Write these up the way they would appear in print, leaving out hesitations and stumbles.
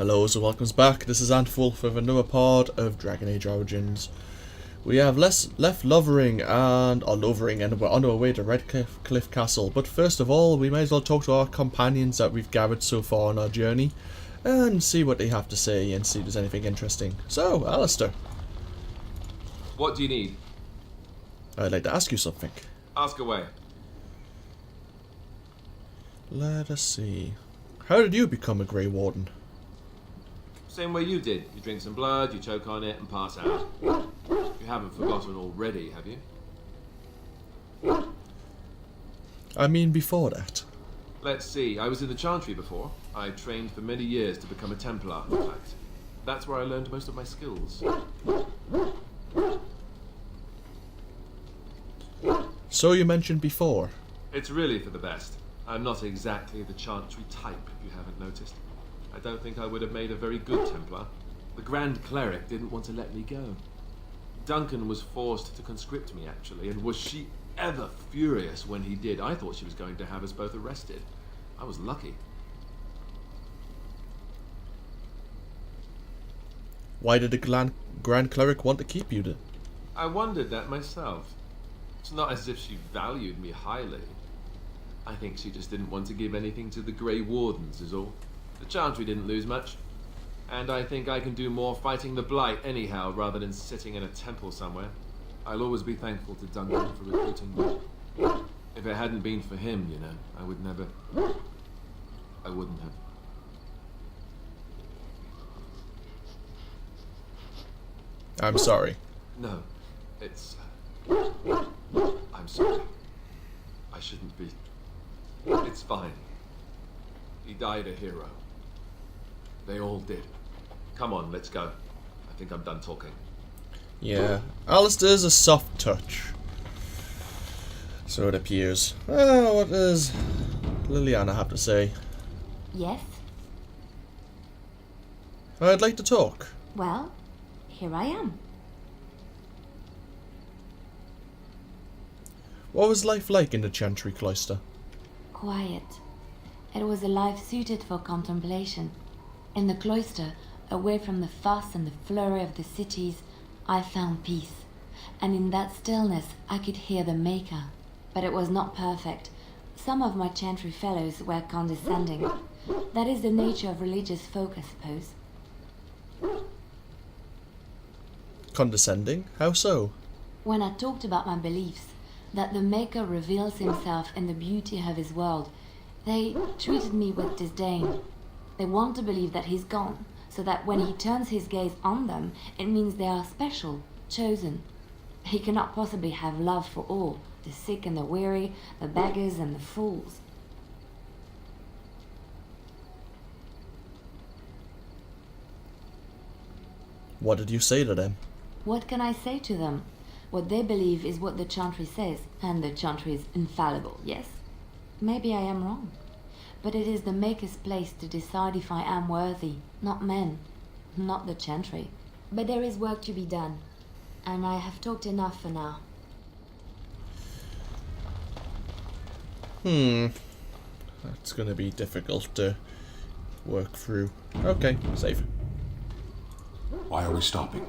Hello, so welcome back. This is AnthWolf with another part of Dragon Age Origins. We have left Lothering and we're on our way to Redcliffe Castle. But first of all, we might as well talk to our companions that we've gathered so far on our journey and see what they have to say and see if there's anything interesting. So, Alistair. What do you need? I'd like to ask you something. Ask away. Let us see. How did you become a Grey Warden? Same way you did. You drink some blood, you choke on it, and pass out. You haven't forgotten already, have you? I mean before that. Let's see. I was in the Chantry before. I trained for many years to become a Templar, in fact. That's where I learned most of my skills. So you mentioned before. It's really for the best. I'm not exactly the Chantry type, if you haven't noticed. I don't think I would have made a very good Templar. The Grand Cleric didn't want to let me go. Duncan was forced to conscript me, actually, and was she ever furious when he did. I thought she was going to have us both arrested. I was lucky. Why did the Grand Cleric want to keep you then? I wondered that myself. It's not as if she valued me highly. I think she just didn't want to give anything to the Grey Wardens, is all. The Chantry didn't lose much. And I think I can do more fighting the Blight anyhow, rather than sitting in a temple somewhere. I'll always be thankful to Duncan for recruiting me. If it hadn't been for him, you know, I wouldn't have. I'm sorry. No, I'm sorry. I shouldn't be. It's fine. He died a hero. They all did. Come on, let's go. I think I'm done talking. Yeah, Alistair's a soft touch. So it appears. Well, what does Liliana have to say? Yes? I'd like to talk. Well, here I am. What was life like in the Chantry Cloister? Quiet. It was a life suited for contemplation. In the cloister, away from the fuss and the flurry of the cities, I found peace. And in that stillness, I could hear the Maker. But it was not perfect. Some of my Chantry fellows were condescending. That is the nature of religious folk, I suppose. Condescending? How so? When I talked about my beliefs, that the Maker reveals himself in the beauty of his world, they treated me with disdain. They want to believe that he's gone, so that when he turns his gaze on them, it means they are special, chosen. He cannot possibly have love for all, the sick and the weary, the beggars and the fools. What did you say to them? What can I say to them? What they believe is what the Chantry says, and the Chantry is infallible, yes? Maybe I am wrong. But it is the Maker's place to decide if I am worthy, not men, not the Chantry. But there is work to be done, and I have talked enough for now. That's gonna be difficult to work through. Okay, save. Why are we stopping?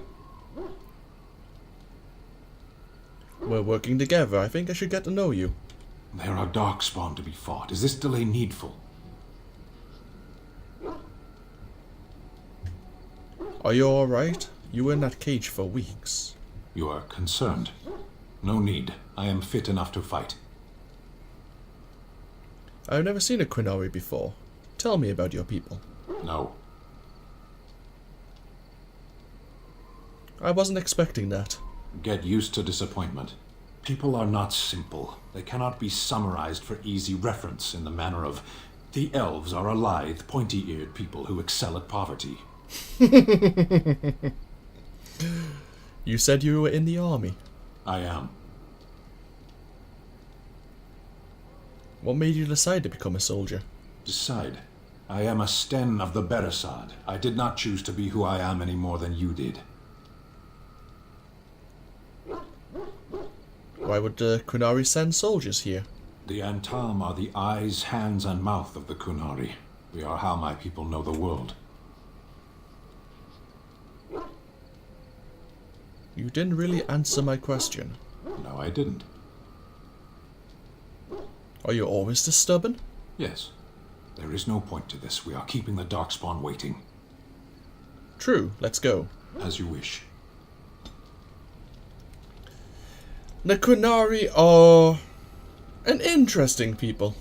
We're working together. I think I should get to know you. There are darkspawn to be fought. Is this delay needful? Are you alright? You were in that cage for weeks. You are concerned. No need. I am fit enough to fight. I've never seen a Qunari before. Tell me about your people. No. I wasn't expecting that. Get used to disappointment. People are not simple. They cannot be summarized for easy reference in the manner of, the elves are a lithe, pointy-eared people who excel at poverty. You said you were in the army. I am. What made you decide to become a soldier? Decide. I am a Sten of the Beresad. I did not choose to be who I am any more than you did. Why would the Qunari send soldiers here? The Antam are the eyes, hands, and mouth of the Qunari. We are how my people know the world. You didn't really answer my question. No, I didn't. Are you always this stubborn? Yes. There is no point to this. We are keeping the Darkspawn waiting. True, let's go. As you wish. The Qunari are an interesting people.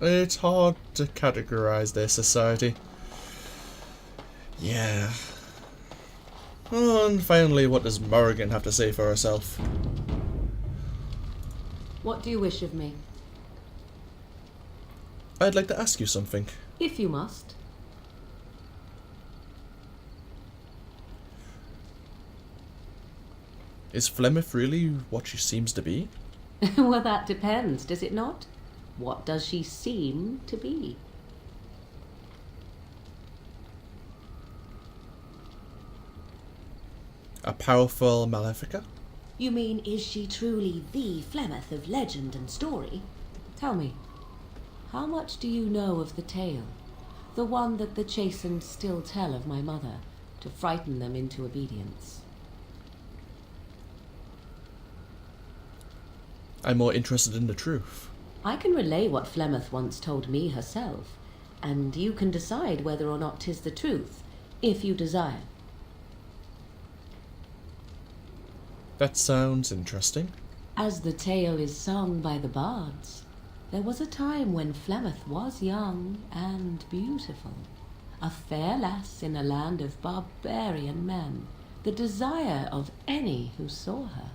It's hard to categorize their society. Yeah. And finally, what does Morrigan have to say for herself? What do you wish of me? I'd like to ask you something. If you must. Is Flemeth really what she seems to be? Well, that depends, does it not? What does she seem to be? A powerful Malefica? You mean, is she truly the Flemeth of legend and story? Tell me, how much do you know of the tale? The one that the chastened still tell of my mother, to frighten them into obedience. I'm more interested in the truth. I can relay what Flemeth once told me herself, and you can decide whether or not 'tis the truth, if you desire. That sounds interesting. As the tale is sung by the bards, there was a time when Flemeth was young and beautiful, a fair lass in a land of barbarian men, the desire of any who saw her.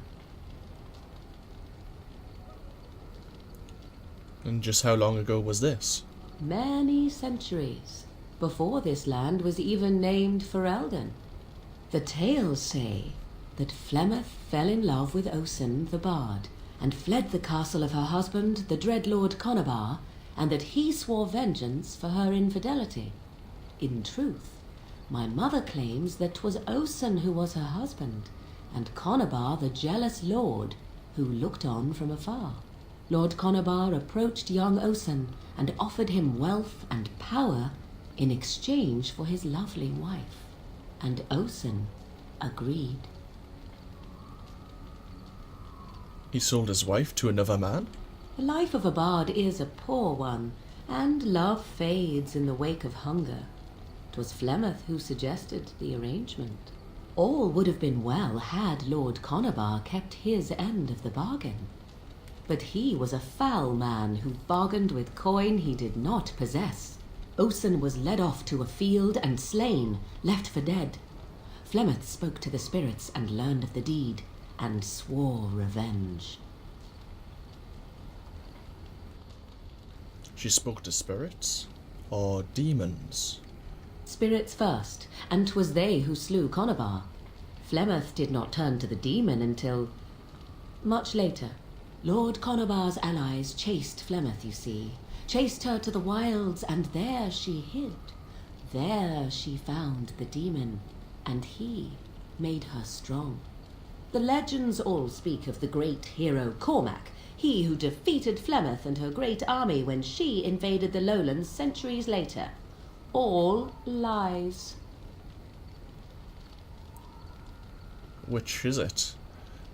And just how long ago was this? Many centuries, before this land was even named Ferelden. The tales say that Flemeth fell in love with Osen the bard, and fled the castle of her husband, the dread Lord Conabar, and that he swore vengeance for her infidelity. In truth, my mother claims that 'twas Osen who was her husband, and Conabar the jealous lord, who looked on from afar. Lord Conabar approached young Osen and offered him wealth and power in exchange for his lovely wife, and Osen agreed. He sold his wife to another man? The life of a bard is a poor one, and love fades in the wake of hunger. 'Twas Flemeth who suggested the arrangement. All would have been well had Lord Conabar kept his end of the bargain. But he was a foul man who bargained with coin he did not possess. Osen was led off to a field and slain, left for dead. Flemeth spoke to the spirits and learned of the deed, and swore revenge. She spoke to spirits? Or demons? Spirits first, and 'twas they who slew Conabar. Flemeth did not turn to the demon until much later. Lord Conabar's allies chased Flemeth, you see. Chased her to the wilds, and there she hid. There she found the demon, and he made her strong. The legends all speak of the great hero Cormac, he who defeated Flemeth and her great army when she invaded the lowlands centuries later. All lies. Which is it?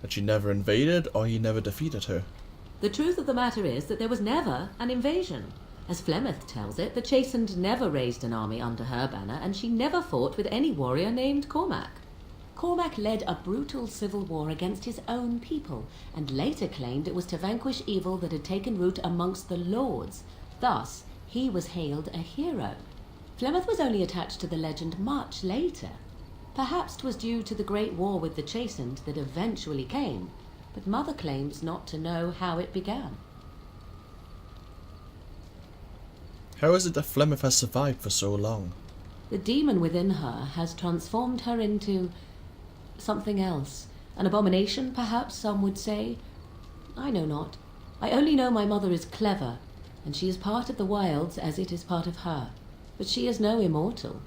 That she never invaded, or he never defeated her? The truth of the matter is that there was never an invasion. As Flemeth tells it, the Chastened never raised an army under her banner, and she never fought with any warrior named Cormac. Cormac led a brutal civil war against his own people, and later claimed it was to vanquish evil that had taken root amongst the lords. Thus, he was hailed a hero. Flemeth was only attached to the legend much later. Perhaps 'twas due to the great war with the Chastened that eventually came, but Mother claims not to know how it began. How is it that Flemeth has survived for so long? The demon within her has transformed her into something else. An abomination, perhaps some would say. I know not. I only know my mother is clever, and she is part of the wilds as it is part of her. But she is no immortal.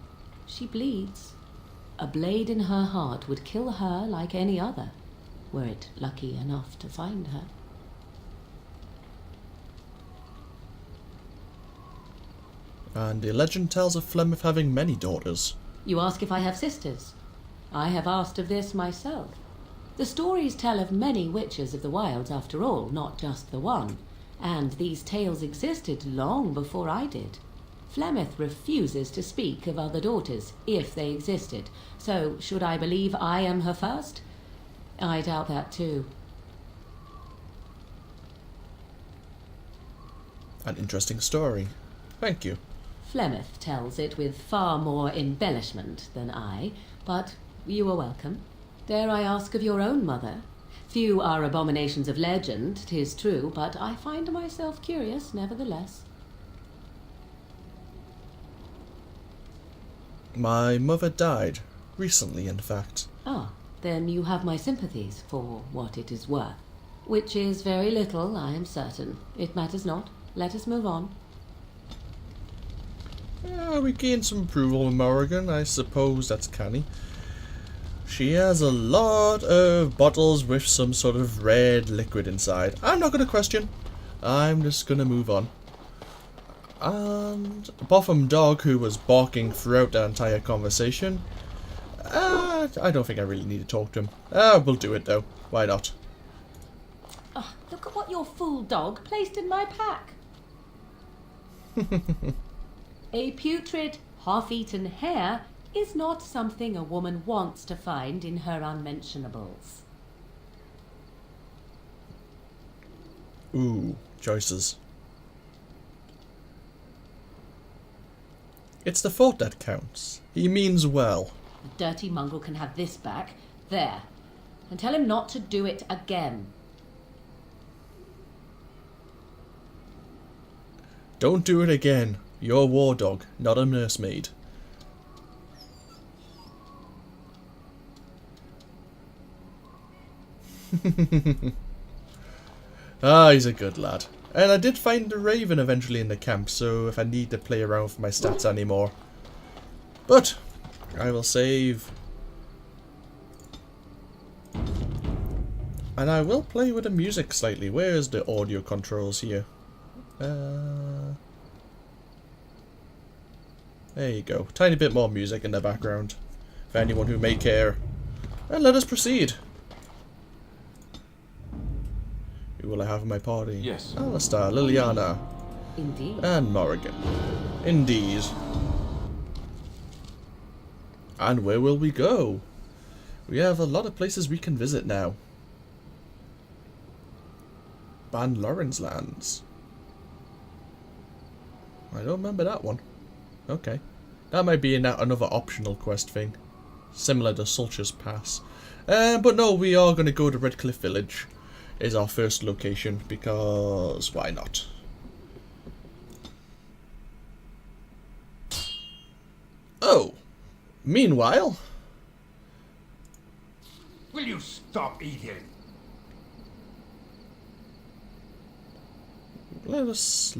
She bleeds. A blade in her heart would kill her like any other, were it lucky enough to find her. And the legend tells of Flemeth having many daughters. You ask if I have sisters. I have asked of this myself. The stories tell of many witches of the wilds after all, not just the one. And these tales existed long before I did. Flemeth refuses to speak of other daughters, if they existed. So, should I believe I am her first? I doubt that too. An interesting story. Thank you. Flemeth tells it with far more embellishment than I, but you are welcome. Dare I ask of your own mother? Few are abominations of legend, 'tis true, but I find myself curious nevertheless. My mother died. Recently, in fact. Ah, then you have my sympathies for what it is worth. Which is very little, I am certain. It matters not. Let us move on. We gained some approval with Morrigan. I suppose that's canny. She has a lot of bottles with some sort of red liquid inside. I'm not going to question. I'm just going to move on. And Botham Dog, who was barking throughout the entire conversation. I don't think I really need to talk to him. We'll do it though. Why not? Oh, look at what your fool dog placed in my pack. A putrid, half-eaten hare is not something a woman wants to find in her unmentionables. Ooh, choices. It's the thought that counts. He means well. The dirty mongrel can have this back. There. And tell him not to do it again. Don't do it again. You're a war dog, not a nursemaid. He's a good lad. And I did find the raven eventually in the camp, so if I need to play around with my stats anymore. But I will save. And I will play with the music slightly. Where's the audio controls here? There you go. Tiny bit more music in the background. For anyone who may care. And let us proceed. Who will I have in my party? Yes. Alistair, Liliana, Indeed. and Morrigan. Indeed. And where will we go? We have a lot of places we can visit now. Ban Lawrence lands. I don't remember that one. Okay. That might be another optional quest thing. Similar to Sulcher's Pass. But no, we are going to go to Redcliffe Village. Is our first location, because why not? Oh! Meanwhile... Will you stop eating? Let us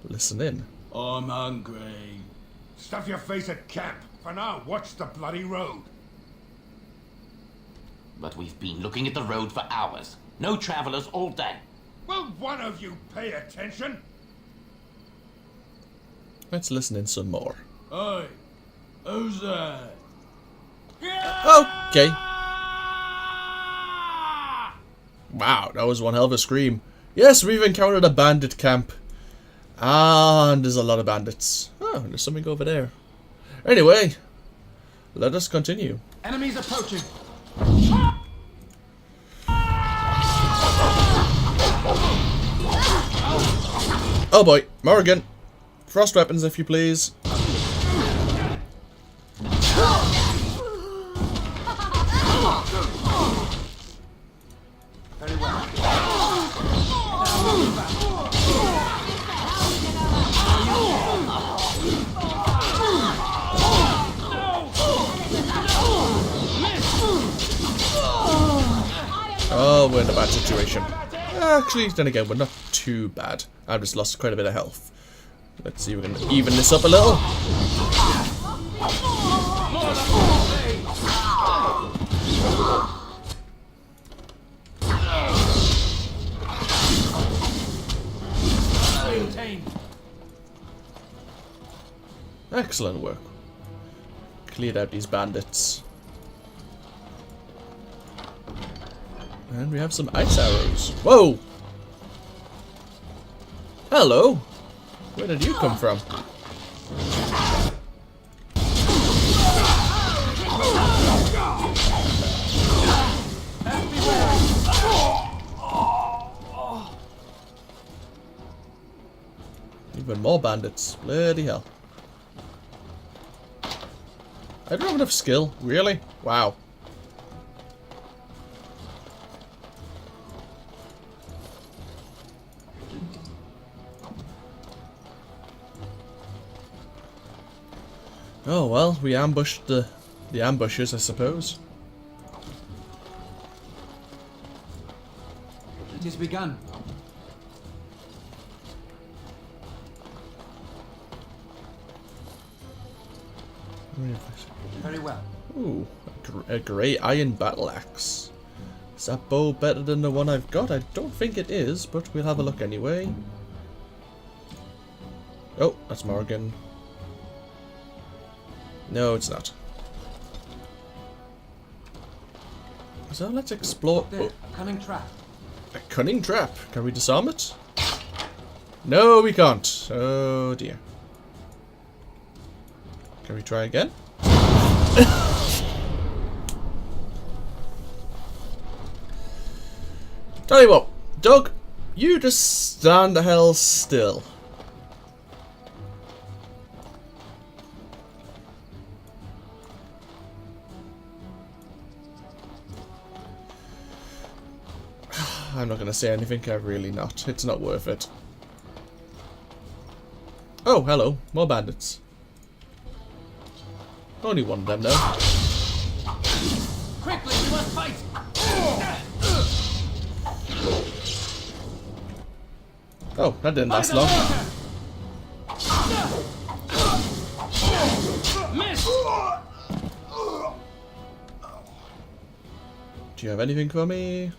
listen in. I'm hungry. Stuff your face at camp. For now, watch the bloody road. But we've been looking at the road for hours. No travelers all day. Will one of you pay attention? Let's listen in some more. Oi, who's that? Okay. Wow, that was one hell of a scream. Yes, we've encountered a bandit camp. And there's a lot of bandits. Oh, there's something over there. Anyway, let us continue. Enemies approaching. Oh boy, Morrigan. Frost weapons, if you please. Very well. Oh, we're in a bad situation. Actually, then again, we're not too bad. I've just lost quite a bit of health. Let's see if we can even this up a little. Excellent work. Cleared out these bandits. And we have some ice arrows. Whoa! Hello! Where did you come from? Even more bandits. Bloody hell. I don't have enough skill. Really? Wow. Oh well, we ambushed the ambushers, I suppose. It is begun. Very well. Ooh, a grey iron battle axe. Is that bow better than the one I've got? I don't think it is, but we'll have a look anyway. Oh, that's Morgan. No, it's not. So let's explore. There, a cunning trap. A cunning trap. Can we disarm it? No, we can't. Oh dear. Can we try again? Tell you what, Doug, you just stand the hell still. I'm not going to say anything, I'm really not. It's not worth it. Oh, hello. More bandits. Only one of them, though. Quickly, we must fight! Oh, that didn't last long. Miss! Do you have anything for me?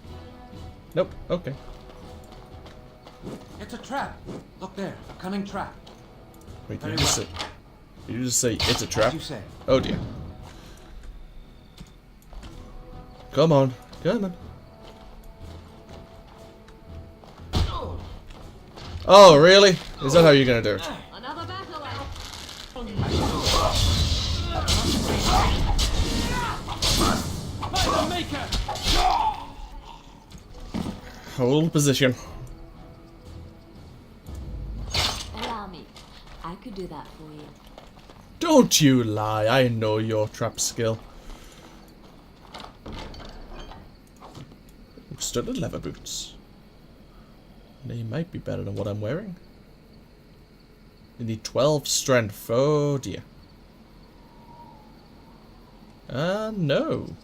Nope. Okay. It's a trap. Look there, a cunning trap. Wait, Very did you just say? Did you just say it's a trap? As you say. Oh dear. Come on, come on. Oh really? Is that how you're gonna do it? Another battle By the maker! Hold position. Allow me. I could do that for you. Don't you lie. I know your trap skill. Studded leather boots. They might be better than what I'm wearing. You need 12 strength. Oh dear. No.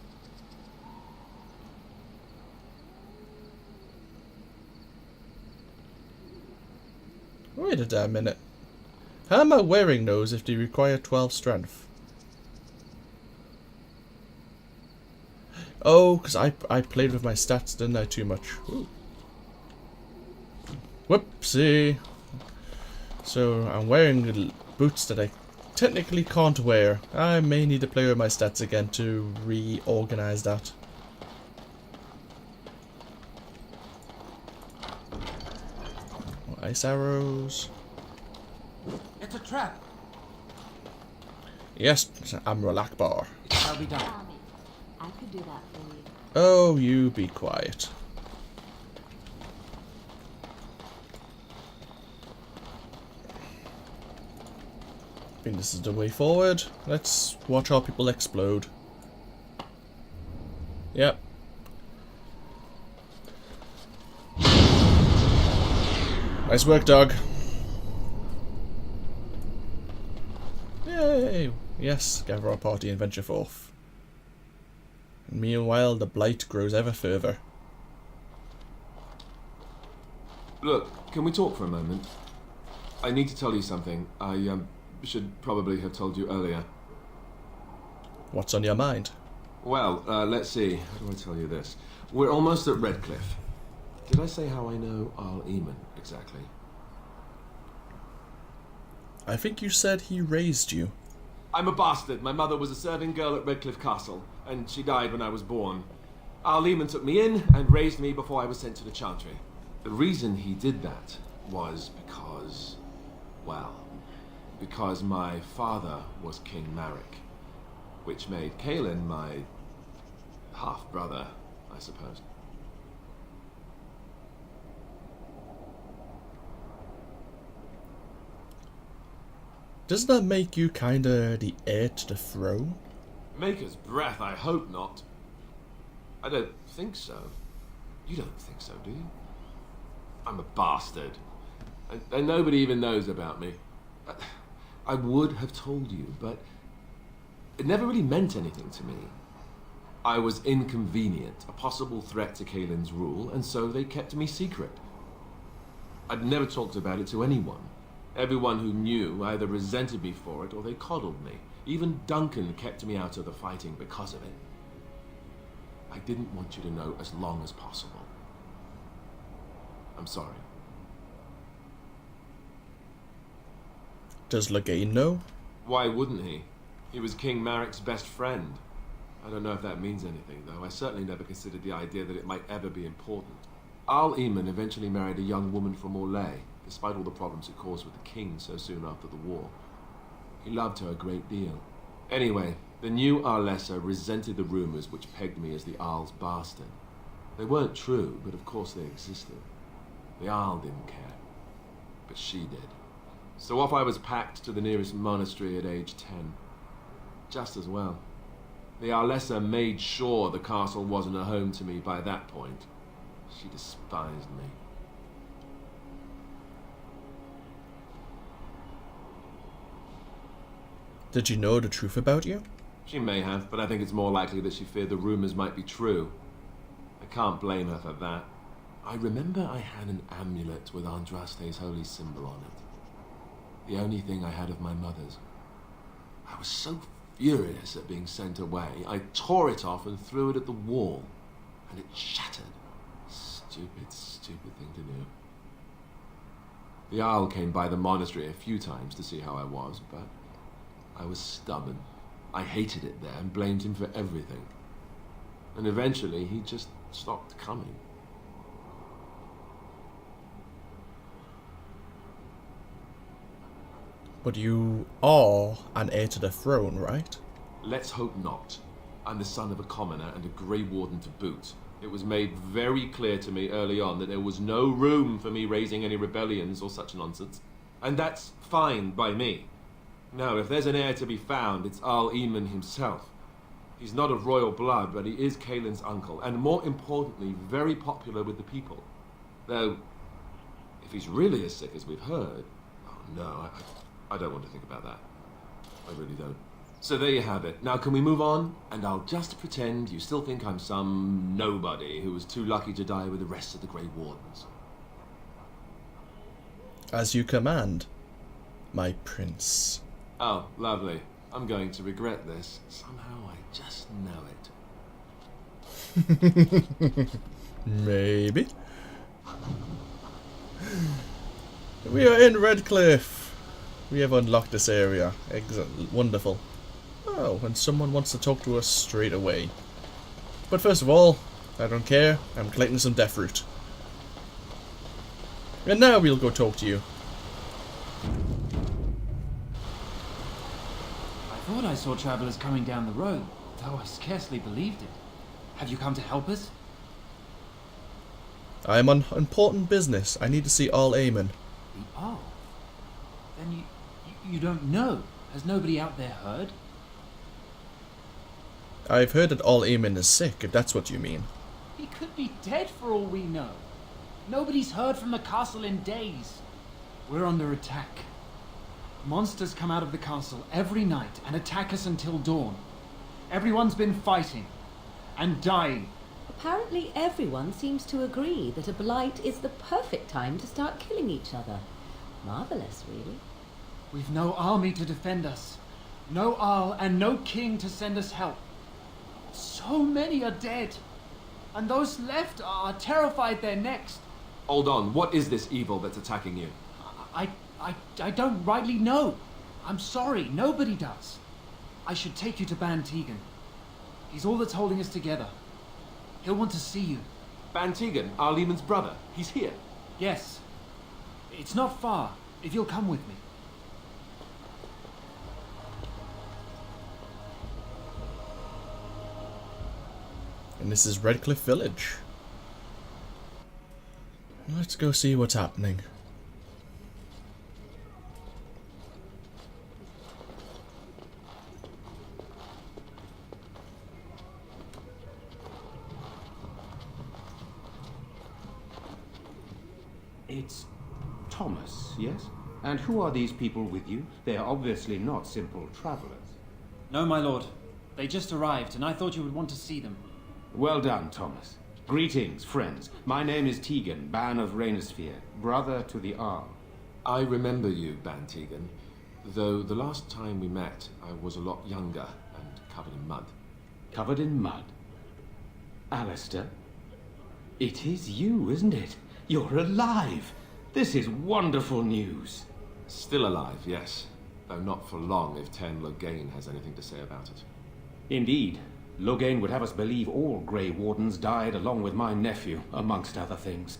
Wait a damn minute. How am I wearing those if they require 12 strength? Oh, because I played with my stats, didn't I, too much? Ooh. Whoopsie. So, I'm wearing boots that I technically can't wear. I may need to play with my stats again to reorganize that. Ice arrows. It's a trap. Yes, Amral Akbar. It shall be done. Allow me. I could do that for you. Oh, you be quiet. I think this is the way forward. Let's watch our people explode. Yep. Nice work, dog. Yay! Yes, gather our party and venture forth. And meanwhile, the blight grows ever further. Look, can we talk for a moment? I need to tell you something. I should probably have told you earlier. What's on your mind? Well, let's see. How do I tell you this? We're almost at Redcliffe. Did I say how I know Arl Eamon exactly? I think you said he raised you. I'm a bastard. My mother was a serving girl at Redcliffe Castle, and she died when I was born. Arl Eamon took me in and raised me before I was sent to the Chantry. The reason he did that was because, well, because my father was King Marek, which made Kaelin my half-brother, I suppose. Doesn't that make you kinda the heir to the throne? Maker's breath, I hope not. I don't think so. You don't think so, do you? I'm a bastard. And nobody even knows about me. I would have told you, but it never really meant anything to me. I was inconvenient, a possible threat to Kaelin's rule, and so they kept me secret. I'd never talked about it to anyone. Everyone who knew either resented me for it or they coddled me. Even Duncan kept me out of the fighting because of it. I didn't want you to know as long as possible. I'm sorry. Does Lagain know? Why wouldn't he? He was King Marek's best friend. I don't know if that means anything, though. I certainly never considered the idea that it might ever be important. Arl Eamon eventually married a young woman from Orlais, despite all the problems it caused with the king so soon after the war. He loved her a great deal. Anyway, the new Arlessa resented the rumors which pegged me as the Arl's bastard. They weren't true, but of course they existed. The Arl didn't care, but she did. So off I was packed to the nearest monastery at age 10. Just as well. The Arlessa made sure the castle wasn't a home to me by that point. She despised me. Did you know the truth about you? She may have, but I think it's more likely that she feared the rumors might be true. I can't blame her for that. I remember I had an amulet with Andraste's holy symbol on it. The only thing I had of my mother's. I was so furious at being sent away, I tore it off and threw it at the wall, and it shattered. Stupid, stupid thing to do. The Arl came by the monastery a few times to see how I was, but I was stubborn. I hated it there and blamed him for everything. And eventually he just stopped coming. But you are an heir to the throne, right? Let's hope not. I'm the son of a commoner and a Grey Warden to boot. It was made very clear to me early on that there was no room for me raising any rebellions or such nonsense. And that's fine by me. No, if there's an heir to be found, it's Arl Eamon himself. He's not of royal blood, but he is Kaelin's uncle, and more importantly, very popular with the people. Though, if he's really as sick as we've heard, oh no, I don't want to think about that. I really don't. So there you have it. Now can we move on? And I'll just pretend you still think I'm some nobody who was too lucky to die with the rest of the Grey Wardens. As you command, my prince. Oh, lovely. I'm going to regret this. Somehow I just know it. Maybe. We are in Redcliffe. We have unlocked this area. Wonderful. Oh, and someone wants to talk to us straight away. But first of all, I don't care. I'm collecting some death fruit. And now we'll go talk to you. I thought I saw travelers coming down the road, though I scarcely believed it. Have you come to help us? I am on important business. I need to see Arl Eamon. Oh. Then you don't know. Has nobody out there heard? I've heard that Arl Eamon is sick, if that's what you mean. He could be dead for all we know. Nobody's heard from the castle in days. We're under attack. Monsters come out of the castle every night and attack us until dawn. Everyone's been fighting and dying. Apparently everyone seems to agree that a blight is the perfect time to start killing each other. Marvelous, really. We've no army to defend us. No Arl and no king to send us help. So many are dead. And those left are terrified they're next. Hold on, what is this evil that's attacking you? I don't rightly know. I'm sorry, nobody does. I should take you to Ban Tegan. He's all that's holding us together. He'll want to see you. Bantegan, Arl Eamon's brother. He's here. Yes. It's not far, if you'll come with me. And this is Redcliffe Village. Let's go see what's happening. It's Thomas, yes? And who are these people with you? They are obviously not simple travelers. No, my lord. They just arrived, and I thought you would want to see them. Well done, Thomas. Greetings, friends. My name is Tegan, Ban of Rainersphere, brother to the Arl. I remember you, Bantegan, though the last time we met, I was a lot younger and covered in mud. Covered in mud? Alistair? It is you, isn't it? You're alive! This is wonderful news. Still alive, yes. Though not for long if Ten Logain has anything to say about it. Indeed. Logain would have us believe all Grey Wardens died along with my nephew, amongst other things.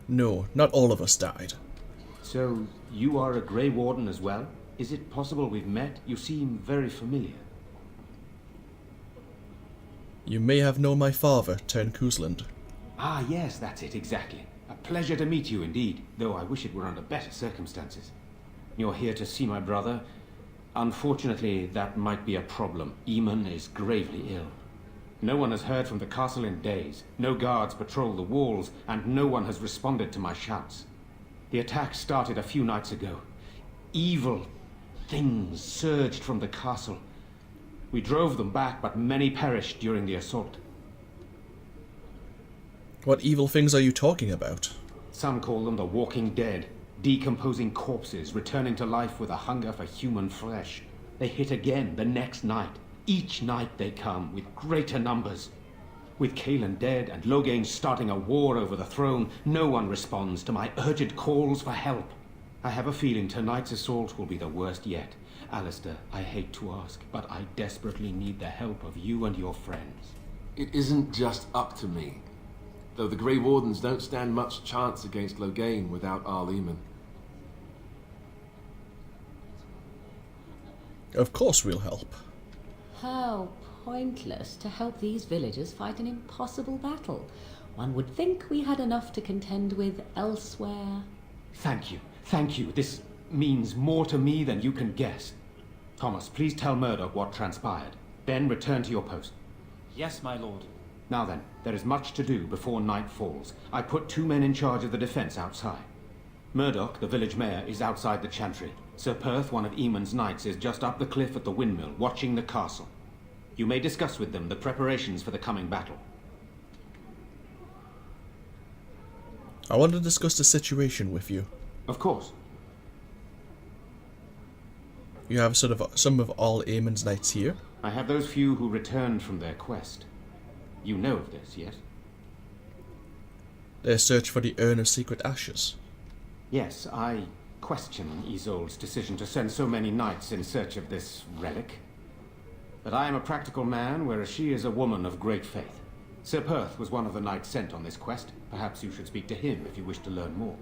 No, not all of us died. So, you are a Grey Warden as well? Is it possible we've met? You seem very familiar. You may have known my father, Tern Cousland. Ah, yes, that's it, exactly. A pleasure to meet you indeed, though I wish it were under better circumstances. You're here to see my brother. Unfortunately, that might be a problem. Eamon is gravely ill. No one has heard from the castle in days. No guards patrol the walls, and no one has responded to my shouts. The attack started a few nights ago. Evil things surged from the castle. We drove them back, but many perished during the assault. What evil things are you talking about? Some call them the Walking Dead. Decomposing corpses, returning to life with a hunger for human flesh. They hit again the next night. Each night they come, with greater numbers. With Caelan dead and Logain starting a war over the throne, no one responds to my urgent calls for help. I have a feeling tonight's assault will be the worst yet. Alistair, I hate to ask, but I desperately need the help of you and your friends. It isn't just up to me. Though the Grey Wardens don't stand much chance against Logain without Arl Eamon. Of course we'll help. How pointless to help these villagers fight an impossible battle. One would think we had enough to contend with elsewhere. Thank you. Thank you. This means more to me than you can guess. Thomas, please tell Murdoch what transpired. Then return to your post. Yes, my lord. Now then, there is much to do before night falls. I put 2 men in charge of the defense outside. Murdoch, the village mayor, is outside the chantry. Sir Perth, one of Eamon's knights, is just up the cliff at the windmill, watching the castle. You may discuss with them the preparations for the coming battle. I want to discuss the situation with you. Of course. You have sort of some of Arl Eamon's knights here. I have those few who returned from their quest. You know of this, yes? Their search for the Urn of Secret Ashes. Yes, I question Isolde's decision to send so many knights in search of this relic. But I am a practical man, whereas she is a woman of great faith. Sir Perth was one of the knights sent on this quest. Perhaps you should speak to him if you wish to learn more.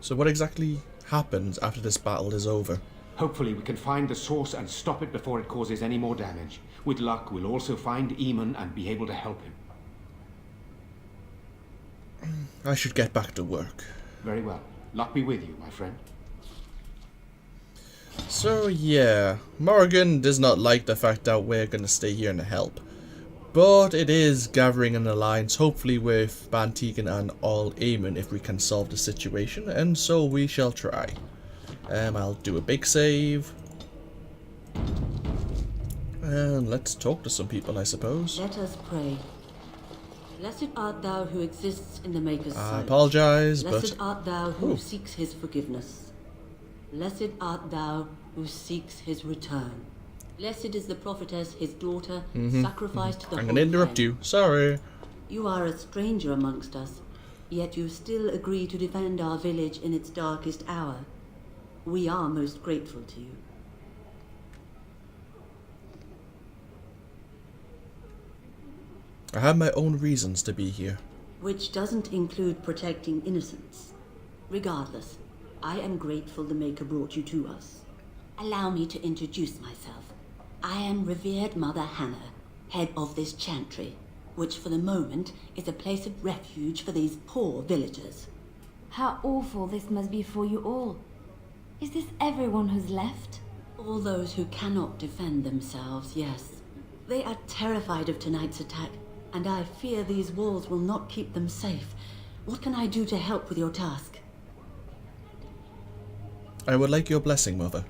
So what exactly happens after this battle is over? Hopefully we can find the source and stop it before it causes any more damage. With luck, we'll also find Eamon and be able to help him. I should get back to work. Very well. Luck be with you, my friend. So yeah, Morrigan does not like the fact that we're going to stay here and help. But it is gathering an alliance, hopefully with Bantegan and Arl Eamon, if we can solve the situation, and so we shall try. I'll do a big save. And let's talk to some people, I suppose. Let us pray. Blessed art thou who exists in the Maker's I sight. apologize, Blessed but... art thou who Ooh. seeks his forgiveness. Blessed art thou who seeks his return. Blessed is the prophetess, his daughter, sacrificed to the I'm holy going to interrupt flame. you. Sorry. You are a stranger amongst us, yet you still agree to defend our village in its darkest hour. We are most grateful to you. I have my own reasons to be here. Which doesn't include protecting innocents. Regardless, I am grateful the Maker brought you to us. Allow me to introduce myself. I am revered Mother Hannah, head of this chantry, which for the moment is a place of refuge for these poor villagers. How awful this must be for you all. Is this everyone who's left? All those who cannot defend themselves, yes. They are terrified of tonight's attack, and I fear these walls will not keep them safe. What can I do to help with your task? I would like your blessing, Mother.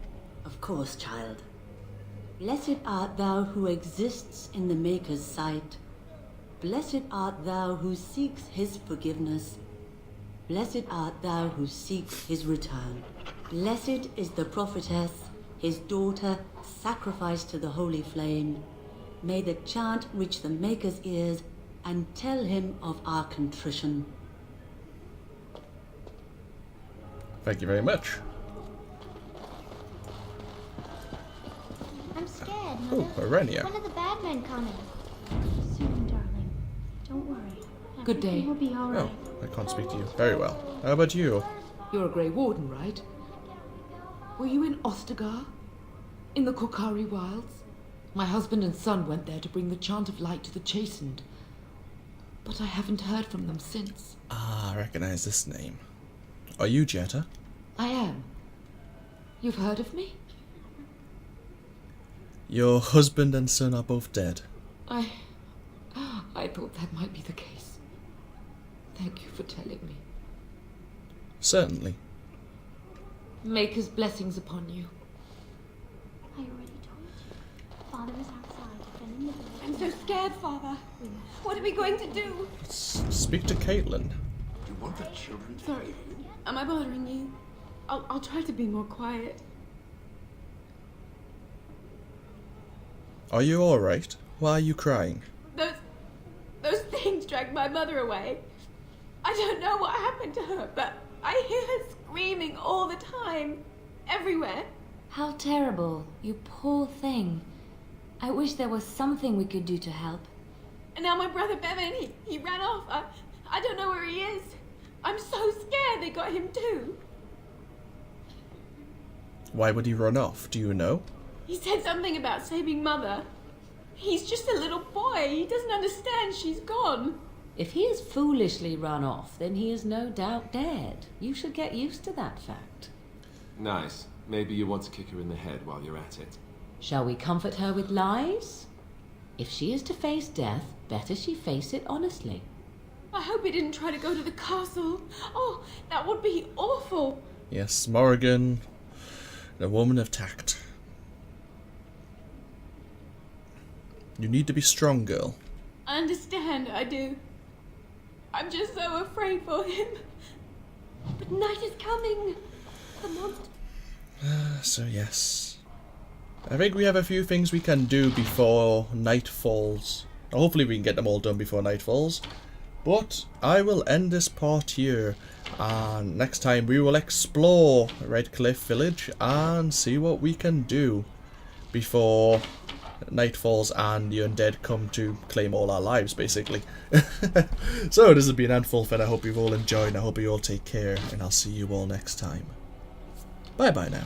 Of course, child. Blessed art thou who exists in the Maker's sight. Blessed art thou who seeks his forgiveness. Blessed art thou who seeks his return. Blessed is the prophetess, his daughter, sacrificed to the holy flame. May the chant reach the Maker's ears and tell him of our contrition. Thank you very much. I'm scared, Mother. Oh, Arenia. One of the bad men coming. Soon, darling. Don't worry. Good day. Everything will be all right. Oh, I can't speak to you. Very well. How about you? You're a Grey Warden, right? Were you in Ostagar? In the Korkari Wilds? My husband and son went there to bring the chant of light to the chastened. But I haven't heard from them since. Ah, I recognize this name. Are you Jetta? I am. You've heard of me? Your husband and son are both dead. I thought that might be the case. Thank you for telling me. Certainly. Maker's blessings upon you. I already told you. Father is outside, defending the village. I'm so scared, Father. What are we going to do? Speak to Caitlin. Do you want the children to Sorry, am I bothering you? I'll try to be more quiet. Are you alright? Why are you crying? Those things dragged my mother away. I don't know what happened to her, but I hear her screaming all the time. Everywhere. How terrible, you poor thing. I wish there was something we could do to help. And now my brother Bevan, he ran off. I don't know where he is. I'm so scared they got him too. Why would he run off? Do you know? He said something about saving Mother. He's just a little boy. He doesn't understand she's gone. If he has foolishly run off, then he is no doubt dead. You should get used to that fact. Nice. Maybe you want to kick her in the head while you're at it. Shall we comfort her with lies? If she is to face death, better she face it honestly. I hope he didn't try to go to the castle. Oh, that would be awful. Yes, Morrigan, a woman of tact. You need to be strong, girl. I understand, I do. I'm just so afraid for him. But night is coming. The monster... So yes. I think we have a few things we can do before night falls. Hopefully we can get them all done before night falls. But I will end this part here. And next time we will explore Redcliffe village and see what we can do before night falls and the undead come to claim all our lives, basically. So this has been AnthWolf, and I hope you've all enjoyed. I hope you all take care, and I'll see you all next time. Bye bye now.